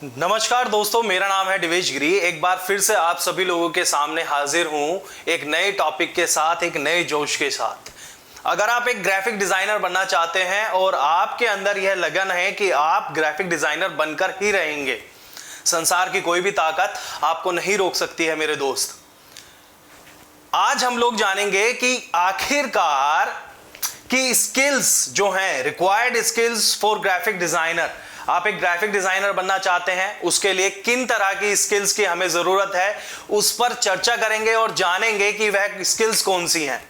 नमस्कार दोस्तों, मेरा नाम है दिवेश गिरी। एक बार फिर से आप सभी लोगों के सामने हाजिर हूं एक नए टॉपिक के साथ, एक नए जोश के साथ। अगर आप एक ग्राफिक डिजाइनर बनना चाहते हैं और आपके अंदर यह लगन है कि आप ग्राफिक डिजाइनर बनकर ही रहेंगे, संसार की कोई भी ताकत आपको नहीं रोक सकती है मेरे दोस्त। आज हम लोग जानेंगे कि आखिरकार की स्किल्स जो हैं, required skills for graphic designer. आप एक ग्राफिक डिजाइनर बनना चाहते हैं, उसके लिए किन तरह की स्किल्स की हमें जरूरत है, उस पर चर्चा करेंगे और जानेंगे कि वह स्किल्स कौन सी हैं।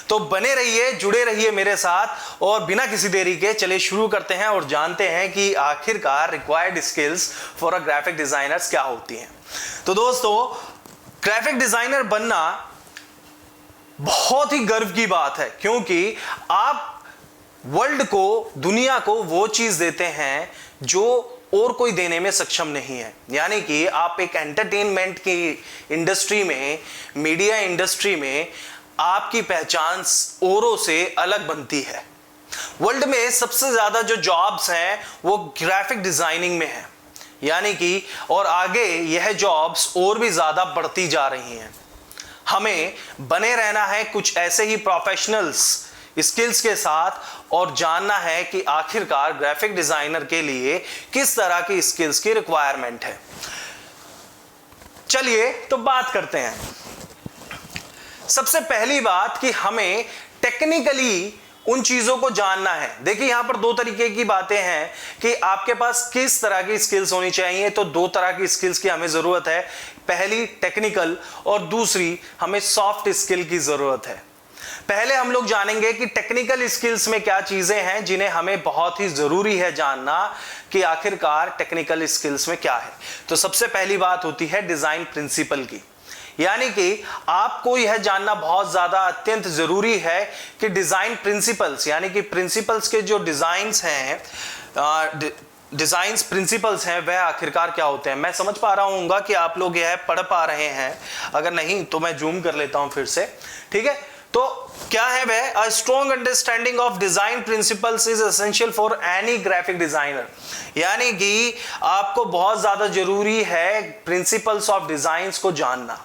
तो बने रहिए, जुड़े रहिए मेरे साथ और बिना किसी देरी के चलिए शुरू करते हैं और जानते हैं कि आखिरकार required skills for a graphic designers क्या होती हैं। तो दोस्तों, ग्राफिक डिजाइनर बनना बहुत ही गर्व की बात है, क्योंकि आप वर्ल्ड को, दुनिया को वो चीज देते हैं जो और कोई देने में सक्षम नहीं है। यानी कि आप एक एंटरटेनमेंट की इंडस्ट्री में, मीडिया इंडस्ट्री में आपकी पहचान औरों से अलग बनती है। वर्ल्ड में सबसे ज्यादा जो जॉब्स हैं वो ग्राफिक डिजाइनिंग में है, यानी कि और आगे यह जॉब्स और भी ज्यादा बढ़ती जा रही हैं। हमें बने रहना है कुछ ऐसे ही प्रोफेशनल्स स्किल्स के साथ और जानना है कि आखिरकार ग्राफिक डिजाइनर के लिए किस तरह की स्किल्स की रिक्वायरमेंट है। चलिए तो बात करते हैं। सबसे पहली बात कि हमें टेक्निकली उन चीजों को जानना है। देखिए, यहां पर दो तरीके की बातें हैं कि आपके पास किस तरह की स्किल्स होनी चाहिए। तो दो तरह की स्किल्स की हमें जरूरत है, पहली टेक्निकल और दूसरी हमें सॉफ्ट स्किल की जरूरत है। पहले हम लोग जानेंगे कि टेक्निकल स्किल्स में क्या चीजें हैं जिन्हें हमें बहुत ही जरूरी है जानना कि आखिरकार टेक्निकल स्किल्स में क्या है। तो सबसे पहली बात होती है डिजाइन प्रिंसिपल की, यानी कि आपको यह जानना बहुत ज्यादा अत्यंत जरूरी है कि डिजाइन प्रिंसिपल्स, यानी कि प्रिंसिपल्स के जो डिजाइंस हैं, डिजाइंस प्रिंसिपल्स हैं, वह आखिरकार क्या होते हैं। मैं समझ पा रहा हूँ कि आप लोग यह पढ़ पा रहे हैं, अगर नहीं तो मैं जूम कर लेता हूं फिर से, ठीक है। तो क्या है वह? A strong understanding of design principles is essential for any graphic designer. यानी कि आपको बहुत ज्यादा जरूरी है प्रिंसिपल्स ऑफ डिजाइंस को जानना।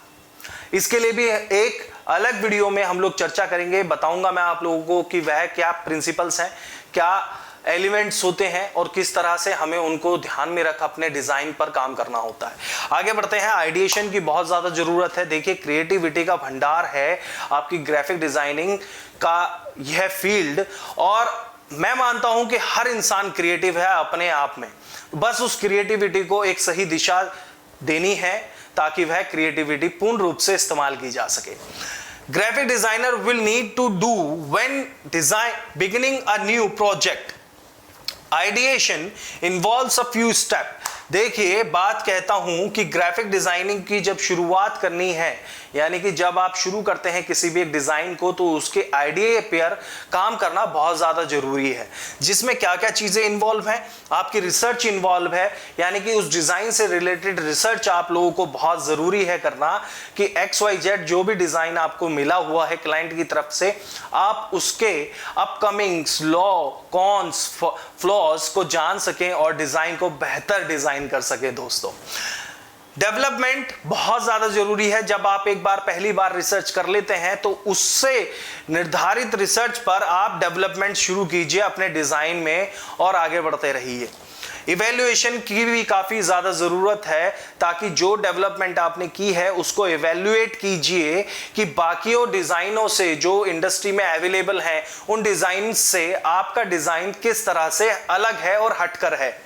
इसके लिए भी एक अलग वीडियो में हम लोग चर्चा करेंगे, बताऊंगा मैं आप लोगों को कि वह क्या प्रिंसिपल्स हैं, क्या एलिमेंट्स होते हैं और किस तरह से हमें उनको ध्यान में रख अपने डिजाइन पर काम करना होता है। आगे बढ़ते हैं। आइडिएशन की बहुत ज्यादा जरूरत है। देखिए, क्रिएटिविटी का भंडार है आपकी ग्राफिक डिजाइनिंग का यह फील्ड, और मैं मानता हूं कि हर इंसान क्रिएटिव है अपने आप में। बस उस क्रिएटिविटी को एक सही दिशा देनी है ताकि वह क्रिएटिविटी पूर्ण रूप से इस्तेमाल की जा सके। Graphic designer will need to do when design beginning a new project. Ideation involves a few step. देखिए, बात कहता हूं कि ग्राफिक डिजाइनिंग की जब शुरुआत करनी है, यानी कि जब आप शुरू करते हैं किसी भी एक डिजाइन को, तो उसके आइडिया पर काम करना बहुत ज्यादा जरूरी है। जिसमें क्या क्या चीजें इन्वॉल्व हैं? आपकी रिसर्च इन्वॉल्व है, यानी कि उस डिजाइन से रिलेटेड रिसर्च आप लोगों को बहुत जरूरी है करना कि XYZ जो भी डिजाइन आपको मिला हुआ है क्लाइंट की तरफ से, आप उसके अपकमिंग्स, लॉ, कॉन्स, फ्लॉज को जान सकें और डिजाइन को बेहतर डिजाइन कर सके। दोस्तों, डेवलपमेंट बहुत ज्यादा जरूरी है। जब आप एक बार पहली बार रिसर्च कर लेते हैं तो उससे निर्धारित रिसर्च पर आप डेवलपमेंट शुरू कीजिए अपने डिजाइन में और आगे बढ़ते रहिए। इवैल्यूएशन की भी काफी ज्यादा जरूरत है ताकि जो डेवलपमेंट आपने की है उसको इवैल्यूएट कीजिए कि बाकियों डिजाइनों से जो इंडस्ट्री में अवेलेबल हैं उन डिजाइन से आपका डिजाइन किस तरह से अलग है और हटकर है।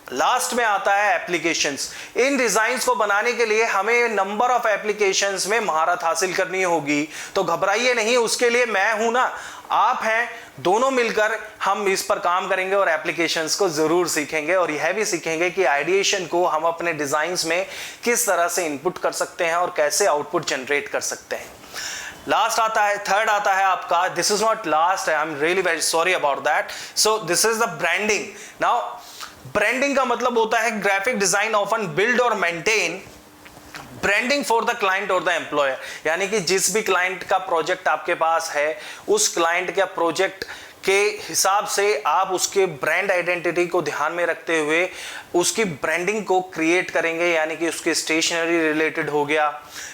लास्ट में आता है एप्लीकेशंस। इन डिजाइन्स को बनाने के लिए हमें नंबर ऑफ एप्लीकेशंस में महारत हासिल करनी होगी। तो घबराइए नहीं, उसके लिए मैं हूं ना, आप हैं, दोनों मिलकर हम इस पर काम करेंगे और एप्लीकेशंस को जरूर सीखेंगे और यह भी सीखेंगे कि आइडिएशन को हम अपने डिजाइन्स में किस तरह से इनपुट कर सकते हैं और कैसे आउटपुट जनरेट कर सकते हैं। लास्ट आता है, थर्ड आता है आपका, this is not last, I am really very sorry about that. So this is the branding. Now, branding का मतलब होता है ग्राफिक डिजाइन ऑफन बिल्ड और maintain branding for the client और द एम्प्लॉयर। यानी कि जिस भी क्लाइंट का प्रोजेक्ट आपके पास है, उस क्लाइंट का प्रोजेक्ट के हिसाब से आप उसके ब्रांड आइडेंटिटी को ध्यान में रखते हुए उसकी ब्रांडिंग को क्रिएट करेंगे, यानी कि उसके स्टेशनरी रिलेटेड हो गया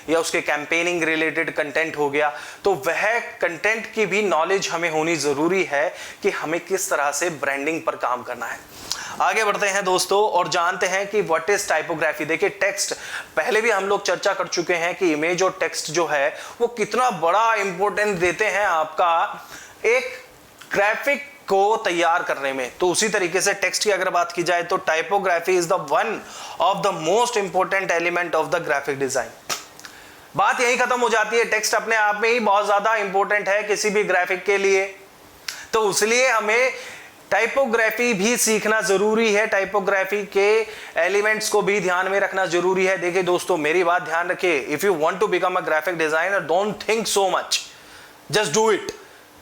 या उसके कैंपेनिंग रिलेटेड कंटेंट हो गया, तो वह कंटेंट की भी नॉलेज हमें होनी ज़रूरी है कि हमें किस तरह से ब्रांडिंग पर काम करना है। आगे बढ़ते हैं दोस्तों और जानते हैं कि व्हाट इज टाइपोग्राफी। देखिए टेक्स्ट, पहले भी हम लोग चर्चा कर चुके हैं कि इमेज और टेक्स्ट जो है वो कितना बड़ा इंपॉर्टेंस देते हैं आपका एक ग्राफिक को तैयार करने में। तो उसी तरीके से टेक्स्ट की अगर बात की जाए तो typography is the one of the most important element of the graphic design. बात यही खत्म हो जाती है, टेक्स्ट अपने आप में ही बहुत ज्यादा इंपॉर्टेंट है किसी भी ग्राफिक के लिए, तो इसलिए हमें टाइपोग्राफी भी सीखना जरूरी है, टाइपोग्राफी के एलिमेंट्स को भी ध्यान में रखना जरूरी है। देखिए दोस्तों मेरी बात ध्यान रखिए, if you want to become a graphic designer don't think so much, just do it,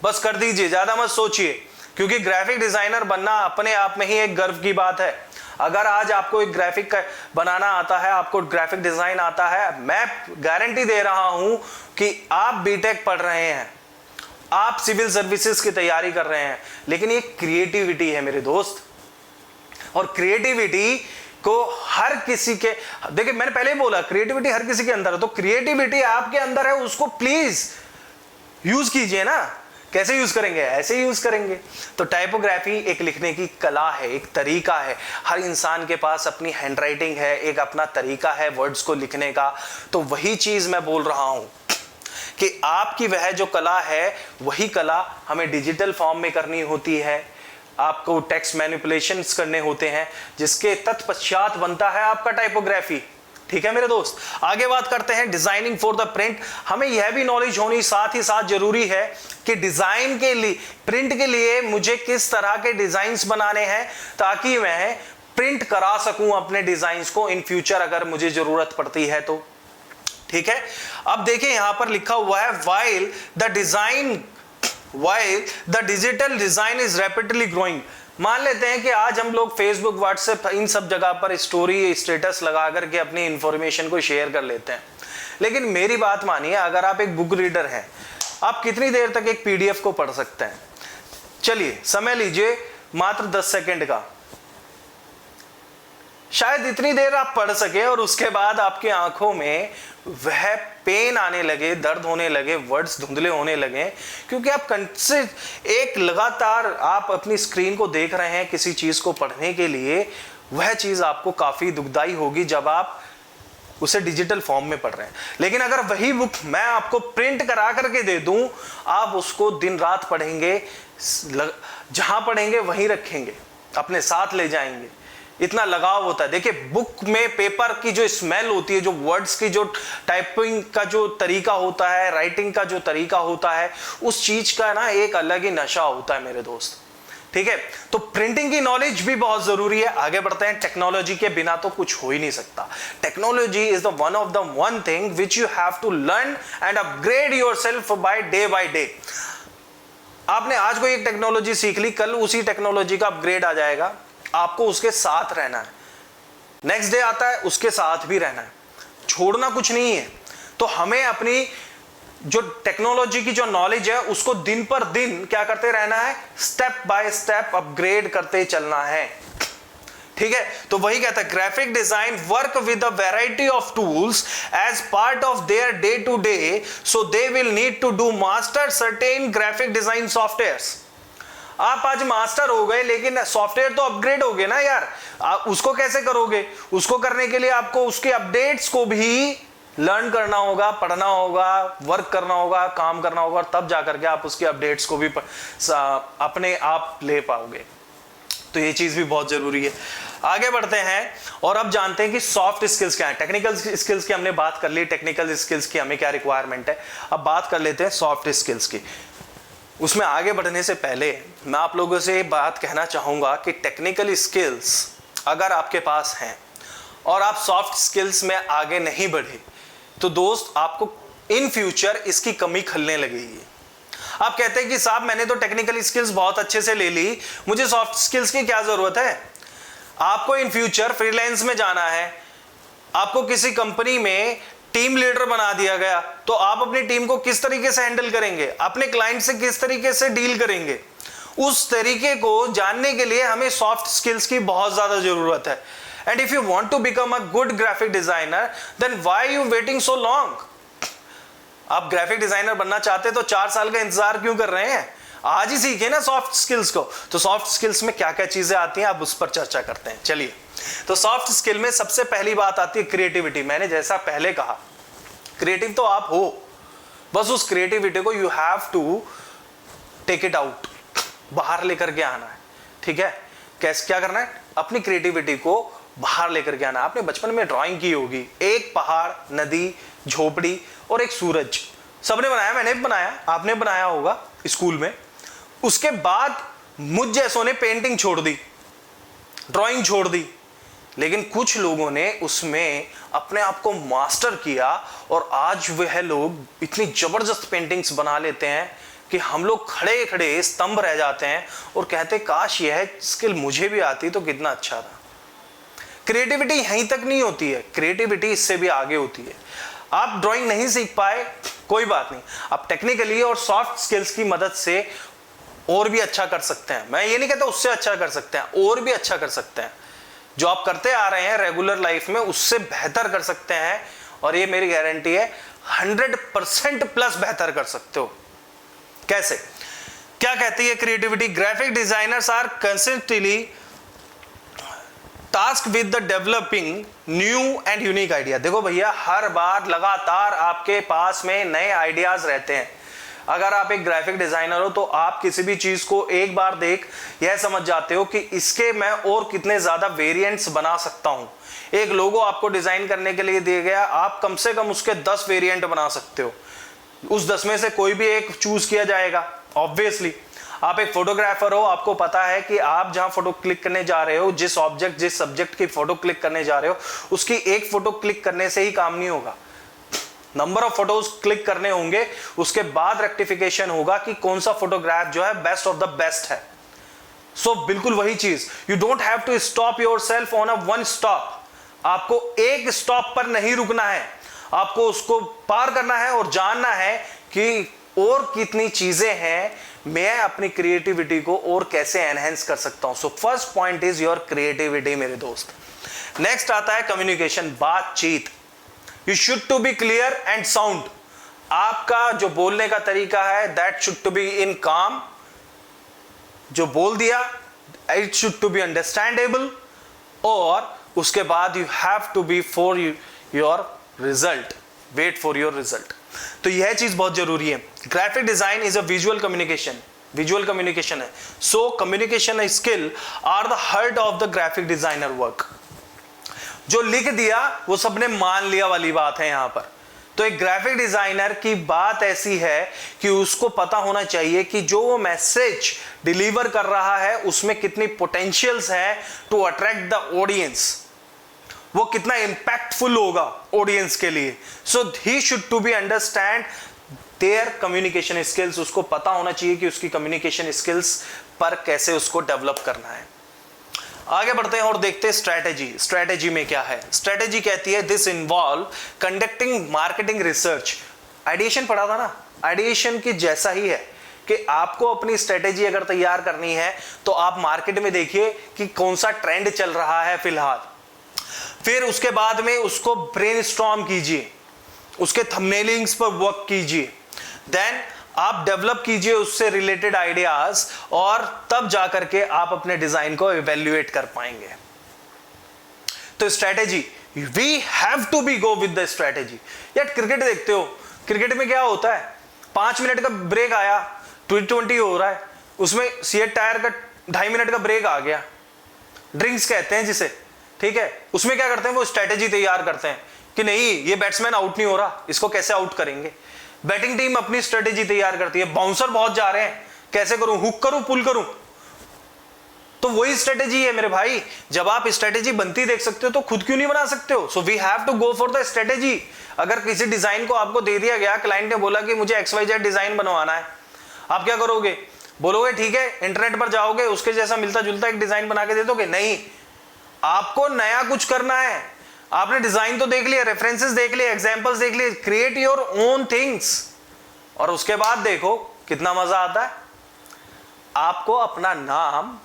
बस कर दीजिए, ज्यादा मत सोचिए, क्योंकि ग्राफिक डिजाइनर बनना अपने आप में ही एक गर्व की बात है। अगर आज आपको एक ग्राफिक बनाना आता है, आपको ग्राफिक डिजाइन आता है, मैं गारंटी दे रहा हूं कि आप बीटेक पढ़ रहे हैं, आप सिविल सर्विसेज की तैयारी कर रहे हैं, लेकिन ये क्रिएटिविटी है मेरे दोस्त, और क्रिएटिविटी को हर किसी के, देखिए मैंने पहले ही बोला क्रिएटिविटी हर किसी के अंदर है, तो क्रिएटिविटी आपके अंदर है, उसको प्लीज यूज कीजिए ना। कैसे यूज करेंगे? ऐसे यूज करेंगे। तो टाइपोग्राफी एक लिखने की कला है, एक तरीका है, हर इंसान के पास अपनी हैंडराइटिंग है, एक अपना तरीका है वर्ड्स को लिखने का। तो वही चीज मैं बोल रहा हूं कि आपकी वह जो कला है वही कला हमें डिजिटल फॉर्म में करनी होती है, आपको टेक्स्ट मैनिपुलेशंस करने होते हैं, जिसके तत्पश्चात बनता है आपका टाइपोग्राफी। ठीक है मेरे दोस्त, आगे बात करते हैं डिजाइनिंग फॉर द प्रिंट। हमें यह भी नॉलेज होनी साथ ही साथ जरूरी है कि डिजाइन के लिए, प्रिंट के लिए मुझे किस तरह के डिजाइन्स बनाने हैं ताकि मैं प्रिंट करा सकूं अपने डिजाइन्स को इन फ्यूचर अगर मुझे जरूरत पड़ती है तो। ठीक है, अब देखिए यहां पर लिखा हुआ है while the digital design is rapidly growing। मान लेते हैं कि आज हम लोग फेसबुक, व्हाट्सएप, इन सब जगह पर स्टोरी, स्टेटस लगा करके अपनी इंफॉर्मेशन को शेयर कर लेते हैं, लेकिन मेरी बात मानिए, अगर आप एक बुक रीडर हैं, आप कितनी देर तक एक पीडीएफ को पढ़ सकते हैं? चलिए समय लीजिए मात्र 10 सेकंड का, शायद इतनी देर आप पढ़ सके और उसके बाद आपकी आंखों में वह पेन आने लगे, दर्द होने लगे, वर्ड्स धुंधले होने लगे, क्योंकि आप एक लगातार आप अपनी स्क्रीन को देख रहे हैं किसी चीज को पढ़ने के लिए। वह चीज आपको काफी दुखदाई होगी जब आप उसे डिजिटल फॉर्म में पढ़ रहे हैं। लेकिन अगर वही बुक मैं आपको प्रिंट करा करके दे दूं, आप उसको दिन रात पढ़ेंगे, जहां पढ़ेंगे वहीं रखेंगे, अपने साथ ले जाएंगे, इतना लगाव होता है। देखिए बुक में पेपर की जो स्मेल होती है, जो वर्ड्स की जो टाइपिंग का जो तरीका होता है, राइटिंग का जो तरीका होता है, उस चीज का ना एक अलग ही नशा होता है मेरे दोस्त। ठीक है, तो प्रिंटिंग की नॉलेज भी बहुत जरूरी है। आगे बढ़ते हैं, टेक्नोलॉजी के बिना तो कुछ हो ही नहीं सकता। Technology is the one thing which you have to learn and upgrade yourself by day. आपने आज कोई एक टेक्नोलॉजी सीख ली, कल उसी टेक्नोलॉजी का अपग्रेड आ जाएगा, आपको उसके साथ रहना है। नेक्स्ट डे आता है, उसके साथ भी रहना है, छोड़ना कुछ नहीं है। तो हमें अपनी जो टेक्नोलॉजी की जो नॉलेज है उसको दिन पर दिन क्या करते रहना है, स्टेप बाय स्टेप अपग्रेड करते चलना है। ठीक है, तो वही कहता है graphic design work with a variety of tools as part of their day to day, so they will need to do master certain graphic design softwares. आप आज मास्टर हो गए, लेकिन सॉफ्टवेयर तो अपग्रेड हो गए ना यार, उसको कैसे करोगे? उसको करने के लिए आपको उसके अपडेट्स को भी लर्न करना होगा, पढ़ना होगा, वर्क करना होगा, काम करना होगा, तब जाकर के आप उसके अपडेट्स को भी अपने आप ले पाओगे। तो ये चीज भी बहुत जरूरी है। आगे बढ़ते हैं और अब जानते हैं कि सॉफ्ट स्किल्स क्या है। टेक्निकल स्किल्स की हमने बात कर ली, टेक्निकल स्किल्स की हमें क्या रिक्वायरमेंट है। अब बात कर लेते हैं सॉफ्ट स्किल्स की। उसमें आगे बढ़ने से पहले मैं आप लोगों से बात कहना चाहूंगा कि टेक्निकल स्किल्स अगर आपके पास हैं और आप सॉफ्ट स्किल्स में आगे नहीं बढ़े, तो दोस्त आपको इन फ्यूचर इसकी कमी खलने लगेगी। आप कहते हैं कि साहब मैंने तो टेक्निकल स्किल्स बहुत अच्छे से ले ली, मुझे सॉफ्ट स्किल्स की क्या जरूरत है? आपको इन फ्यूचर फ्रीलांस में जाना है, आपको किसी कंपनी में टीम लीडर बना दिया गया, तो आप अपनी टीम को किस तरीके से हैंडल करेंगे, अपने क्लाइंट से किस तरीके से डील करेंगे, उस तरीके को जानने के लिए हमें सॉफ्ट स्किल्स की बहुत ज्यादा जरूरत है। And if you want to become a good graphic designer then why you waiting so long? आप ग्राफिक डिजाइनर बनना चाहते तो 4 साल का इंतजार क्यों कर रहे हैं? आज ही सीखे ना सॉफ्ट स्किल्स को। तो सॉफ्ट स्किल्स में क्या क्या चीजें आती हैं, आप उस पर चर्चा करते हैं। चलिए, तो सॉफ्ट स्किल में सबसे पहली बात आती है क्रिएटिविटी। मैंने जैसा पहले कहा, क्रिएटिव तो आप हो, बस उस क्रिएटिविटी को you have to take it out, बाहर लेकर के आना है। ठीक है, कैसे क्या करना है? अपनी क्रिएटिविटी को बाहर लेकर के आना। आपने बचपन में ड्राइंग की होगी, एक पहाड़, नदी, झोपड़ी और एक सूरज, सबने बनाया, मैंने भी बनाया, आपने बनाया होगा स्कूल में। उसके बाद मुझ जैसों ने पेंटिंग छोड़ दी, ड्राइंग छोड़ दी, लेकिन कुछ लोगों ने उसमें अपने आप को मास्टर किया और आज वह लोग इतनी जबरदस्त पेंटिंग्स बना लेते हैं कि हम लोग खड़े खड़े स्तंभ रह जाते हैं और कहते काश यह स्किल मुझे भी आती तो कितना अच्छा था। क्रिएटिविटी यहीं तक नहीं होती है, क्रिएटिविटी इससे भी आगे होती है। आप ड्राइंग नहीं सीख पाए, कोई बात नहीं, आप टेक्निकली और सॉफ्ट स्किल्स की मदद से और भी अच्छा कर सकते हैं। मैं ये नहीं कहता उससे अच्छा कर सकते हैं, और भी अच्छा कर सकते हैं। जो आप करते आ रहे हैं रेगुलर लाइफ में उससे बेहतर कर सकते हैं, और ये मेरी गारंटी है 100% प्लस बेहतर कर सकते हो। कैसे? क्या कहती है creativity? Graphic designers are consistently task with the developing new and unique idea. देखो भैया, हर बार लगातार आपके पास में नए आइडियाज रहते हैं। अगर आप एक ग्राफिक डिजाइनर हो तो आप किसी भी चीज को एक बार देख यह समझ जाते हो कि इसके मैं और कितने ज्यादा वेरिएंट्स बना सकता हूं। एक लोगो आपको डिजाइन करने के लिए दिया गया, आप कम से कम उसके 10 वेरिएंट बना सकते हो। उस 10 में से कोई भी एक चूज किया जाएगा ऑब्वियसली। आप एक फोटोग्राफर हो, आपको पता है कि आप जहां फोटो क्लिक करने जा रहे हो, जिस सब्जेक्ट की फोटो क्लिक करने जा रहे हो, उसकी एक फोटो क्लिक करने से ही काम नहीं होगा, नंबर ऑफ फोटोज क्लिक करने होंगे। उसके बाद रेक्टिफिकेशन होगा कि कौन सा फोटोग्राफ जो है बेस्ट ऑफ द बेस्ट है। सो बिल्कुल वही चीज, you don't have to stop your self on a one stop. आपको एक स्टॉप पर नहीं रुकना है, आपको उसको पार करना है और जानना है कि और कितनी चीजें हैं, मैं अपनी क्रिएटिविटी को और कैसे एनहेंस कर सकता हूं। So first point is your creativity मेरे दोस्त। नेक्स्ट आता है कम्युनिकेशन, बातचीत। You should to be clear and sound. आपका जो बोलने का तरीका है that should to be in काम। जो बोल दिया it should to be understandable, और उसके बाद you have to be for your result, wait for your result. तो यह चीज बहुत जरूरी है। Graphic design is a visual communication है। So communication skill are the heart of the graphic designer work. जो लिख दिया वो सबने मान लिया वाली बात है यहां पर। तो एक ग्राफिक डिजाइनर की बात ऐसी है कि उसको पता होना चाहिए कि जो वो मैसेज डिलीवर कर रहा है उसमें कितनी पोटेंशियल्स है टू अट्रैक्ट द ऑडियंस, वो कितना इंपैक्टफुल होगा ऑडियंस के लिए। So he should to be understand their communication skills. उसको पता होना चाहिए कि उसकी कम्युनिकेशन स्किल्स पर कैसे उसको डेवलप करना है। आगे बढ़ते हैं और देखते हैं स्ट्रैटेजी में क्या है। स्ट्रैटेजी कहती है this involve conducting marketing research. Ideation पढ़ा था ना, आइडिएशन की जैसा ही है कि आपको अपनी स्ट्रैटेजी अगर तैयार करनी है तो आप मार्केट में देखिए कि कौन सा ट्रेंड चल रहा है फिलहाल, फिर उसके बाद में उसको ब्रेनस्टॉर्म कीजिए, उसके थंबनेलिंग्स पर वर्क कीजिए, देन आप डेवलप कीजिए उससे रिलेटेड आइडियाज, और तब जाकर के आप अपने डिजाइन को इवैल्यूएट कर पाएंगे। तो strategy, we have to be go with the strategy. यार क्रिकेट देखते हो, क्रिकेट में क्या होता है, 5 मिनट का ब्रेक आया, T20 हो रहा है, उसमें सीएट टायर का 2.5 मिनट का ब्रेक आ गया, ड्रिंक्स कहते हैं जिसे, ठीक है। उसमें क्या करते हैं, वो स्ट्रैटेजी तैयार करते हैं कि नहीं ये बैट्समैन आउट नहीं हो रहा, इसको कैसे आउट करेंगे। बैटिंग टीम अपनी स्ट्रेटेजी तैयार करती है, बाउंसर बहुत जा रहे हैं, कैसे करूं, हुक करूं, पुल करूं। तो वही स्ट्रेटेजी है मेरे भाई। जब आप स्ट्रेटेजी बनती देख सकते हो तो खुद क्यों नहीं बना सकते हो। So we have to go for the strategy. अगर किसी डिजाइन को आपको दे दिया गया, क्लाइंट ने बोला कि मुझे XYZ डिजाइन बनवाना है, आप क्या करोगे, बोलोगे ठीक है, इंटरनेट पर जाओगे, उसके जैसा मिलता जुलता एक डिजाइन बना के दे दोगे? नहीं, आपको नया कुछ करना है। आपने डिजाइन तो देख लिया, रेफरेंसेस देख लिए, एग्जांपल्स देख लिए, क्रिएट योर ओन थिंग्स, और उसके बाद देखो कितना मजा आता है। आपको अपना नाम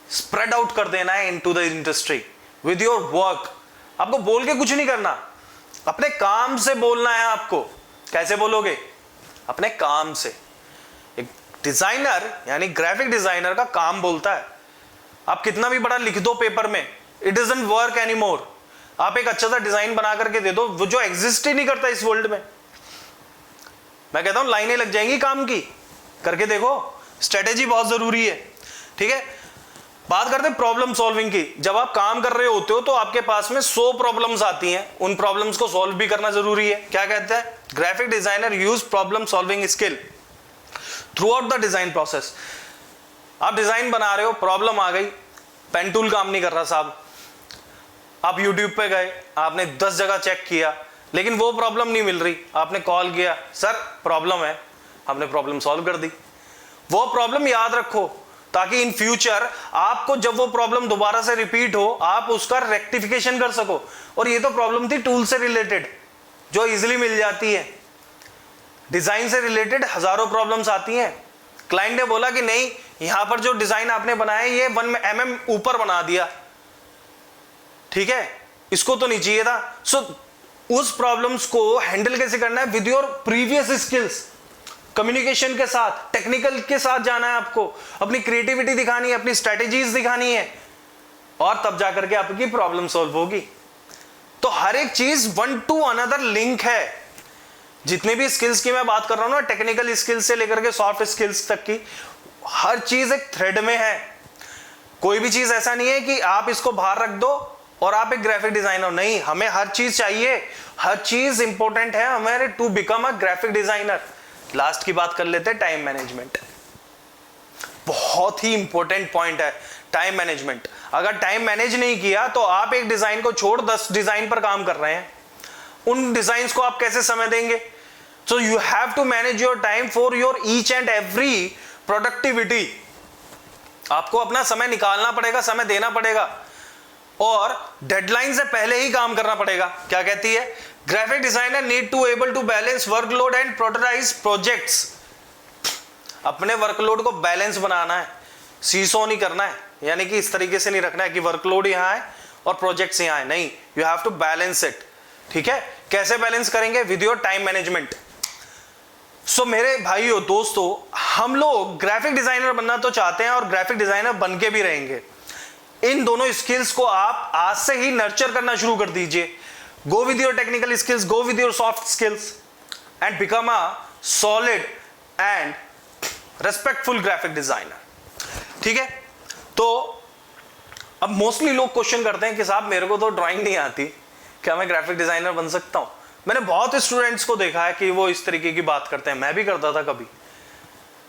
स्प्रेड आउट कर देना है into the industry with your work. आपको बोल के कुछ नहीं करना, अपने काम से बोलना है आपको। कैसे बोलोगे? अपने काम से। एक डिजाइनर यानी ग्राफिक डिजाइनर का काम बोलता है। आप कितना भी बड़ा लिख दो पेपर में, इट डजंट वर्क एनीमोर। आप एक अच्छा सा डिजाइन बना करके दे दो, वो जो एग्जिस्ट ही नहीं करता इस वर्ल्ड में। मैं कहता हूं लाइनें लग जाएंगी काम की, करके देखो। स्ट्रेटेजी बहुत जरूरी है, ठीक है। बात करते हैं प्रॉब्लम सॉल्विंग की। जब आप काम कर रहे होते हो तो आपके पास में 100 प्रॉब्लम्स आती हैं, उन प्रॉब्लम्स को सॉल्व भी करना जरूरी है। क्या कहते हैं? Graphic designer use problem solving skill through out the design process. आप डिजाइन बना रहे हो, प्रॉब्लम आ गई, पेन टूल काम नहीं कर रहा साहब। आप यूट्यूब पे गए, आपने 10 जगह चेक किया, लेकिन वो प्रॉब्लम नहीं मिल रही। आपने कॉल किया, सर प्रॉब्लम है, हमने प्रॉब्लम सॉल्व कर दी। वो प्रॉब्लम याद रखो ताकि इन फ्यूचर आपको जब वो प्रॉब्लम दोबारा से रिपीट हो, आप उसका रेक्टिफिकेशन कर सको। और ये तो प्रॉब्लम थी टूल से रिलेटेड, जो इजीली मिल जाती है। डिजाइन से रिलेटेड हजारों प्रॉब्लम्स आती हैं। क्लाइंट ने बोला कि नहीं, यहां पर जो डिजाइन आपने बनाया ये 1 mm ऊपर बना दिया, ठीक है, इसको तो नहीं चाहिए था। सो उस प्रॉब्लम्स को हैंडल कैसे करना है? With your previous skills, communication के साथ, टेक्निकल के साथ जाना है आपको, अपनी क्रिएटिविटी दिखानी है, अपनी स्ट्रेटेजीज दिखानी है, और तब जाकर के आपकी प्रॉब्लम सॉल्व होगी। तो हर एक चीज वन टू अनदर लिंक है। जितने भी स्किल्स की मैं बात कर रहा हूं ना, टेक्निकल स्किल्स से लेकर के सॉफ्ट स्किल्स तक की, हर चीज एक थ्रेड में है। कोई भी चीज ऐसा नहीं है कि आप इसको बाहर रख दो और आप एक ग्राफिक डिजाइनर। नहीं, हमें हर चीज चाहिए, हर चीज इंपॉर्टेंट है हमारे to become a graphic designer. Last की बात कर लेते हैं, टाइम मैनेजमेंट। बहुत ही इंपॉर्टेंट पॉइंट है टाइम मैनेजमेंट। अगर टाइम मैनेज नहीं किया तो आप एक डिजाइन को छोड़ 10 डिजाइन पर काम कर रहे हैं। उन डिजाइन्स को आप कैसे समय देंगे? So you have to manage your time for your each and every productivity. आपको अपना समय निकालना पड़ेगा, समय देना पड़ेगा, और डेडलाइन से पहले ही काम करना पड़ेगा। क्या कहती है? Graphic designer need to able to balance workload and prioritize projects. अपने वर्कलोड को बैलेंस बनाना है, सीसो नहीं करना है। यानी कि इस तरीके से नहीं रखना है कि वर्कलोड यहां है और प्रोजेक्ट्स यहां है। नहीं, you have to balance it, ठीक है। कैसे बैलेंस करेंगे? With your time management. So मेरे भाइयों, दोस्तों, हम लोग ग्राफिक डिजाइनर बनना तो चाहते हैं और ग्राफिक डिजाइनर बन के भी रहेंगे। इन दोनों स्किल्स को आप आज से ही नर्चर करना शुरू कर दीजिए। Go with your technical skills, go with your soft skills and become a solid and respectful graphic designer, ठीक है। तो अब मोस्टली लोग क्वेश्चन करते हैं कि साहब मेरे को तो ड्राइंग नहीं आती, क्या मैं ग्राफिक डिजाइनर बन सकता हूं? मैंने बहुत स्टूडेंट्स को देखा है कि वो इस तरीके की बात करते हैं। मैं भी करता था कभी।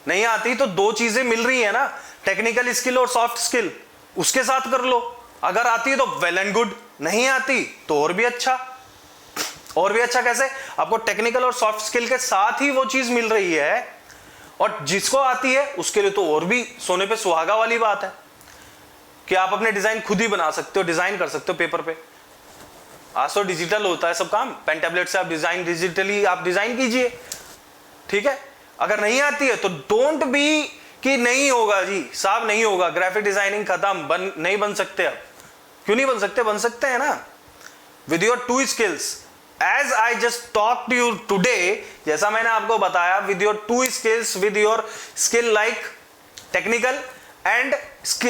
नहीं आती तो दो चीजें मिल रही है ना, टेक्निकल स्किल और सॉफ्ट स्किल, उसके साथ कर लो। अगर आती है तो वेल एंड गुड, नहीं आती तो और भी अच्छा। और भी अच्छा कैसे? आपको टेक्निकल और सॉफ्ट स्किल के साथ ही वो चीज मिल रही है, और जिसको आती है उसके लिए तो और भी सोने पे सुहागा वाली बात है कि आप अपने डिजाइन खुद ही बना सकते हो, डिजाइन कर सकते हो पेपर पे। आज तो डिजिटल होता है सब काम, पेन टैबलेट से आप डिजाइन डिजिटली आप डिजाइन कीजिए, ठीक है। अगर नहीं आती है तो डोंट बी कि नहीं होगा जी साहब, नहीं होगा, ग्राफिक डिजाइनिंग खत्म, नहीं बन सकते। अब क्यों नहीं बन सकते? बन सकते हैं ना, with your two skills. As I just talk to you today, जैसा मैंने आपको बताया, with your two skills, with your skill like technical and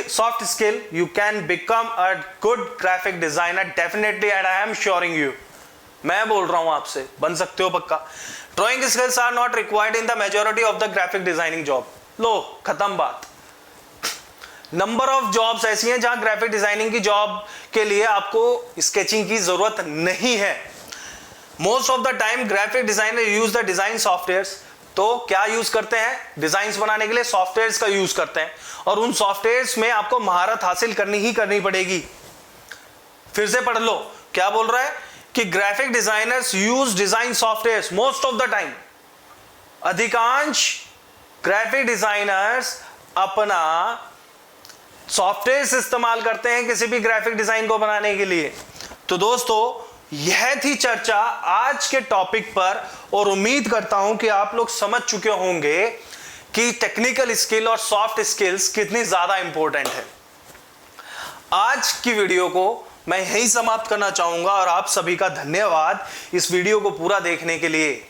soft skill, you can become a good graphic designer definitely, and I am assuring you, मैं बोल रहा हूं आपसे, बन सकते हो पक्का। Drawing skills are not required in the majority of the graphic designing job. लो, खत्म बात। नंबर ऑफ जॉब्स ऐसी हैं जहां ग्राफिक डिजाइनिंग की जॉब के लिए आपको स्केचिंग की जरूरत नहीं है। Most of the time graphic designer use the design softwares. तो क्या यूज करते हैं? डिजाइन्स बनाने के लिए सॉफ्टवेयर्स का यूज करते हैं, और उन सॉफ्टवेयर्स में आपको महारत हासिल करनी ही करनी पड़ेगी। फिर से पढ़ लो, क्या बोल रहा है कि graphic designers use design softwares most of the time. अधिकांश ग्राफिक डिजाइनर्स अपना सॉफ्टवेयर्स इस्तेमाल करते हैं किसी भी ग्राफिक डिजाइन को बनाने के लिए। तो दोस्तों, यह थी चर्चा आज के टॉपिक पर, और उम्मीद करता हूं कि आप लोग समझ चुके होंगे कि टेक्निकल स्किल और सॉफ्ट स्किल्स कितनी ज्यादा इंपॉर्टेंट है। आज की वीडियो को मैं यहीं समाप्त करना चाहूंगा और आप सभी का धन्यवाद इस वीडियो को पूरा देखने के लिए।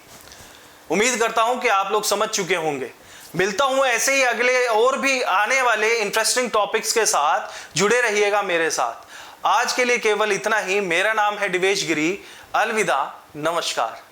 उम्मीद करता हूं कि आप लोग समझ चुके होंगे। मिलता हूं ऐसे ही अगले और भी आने वाले इंटरेस्टिंग टॉपिक्स के साथ। जुड़े रहिएगा मेरे साथ। आज के लिए केवल इतना ही। मेरा नाम है दिवेश गिरी। अलविदा, नमस्कार।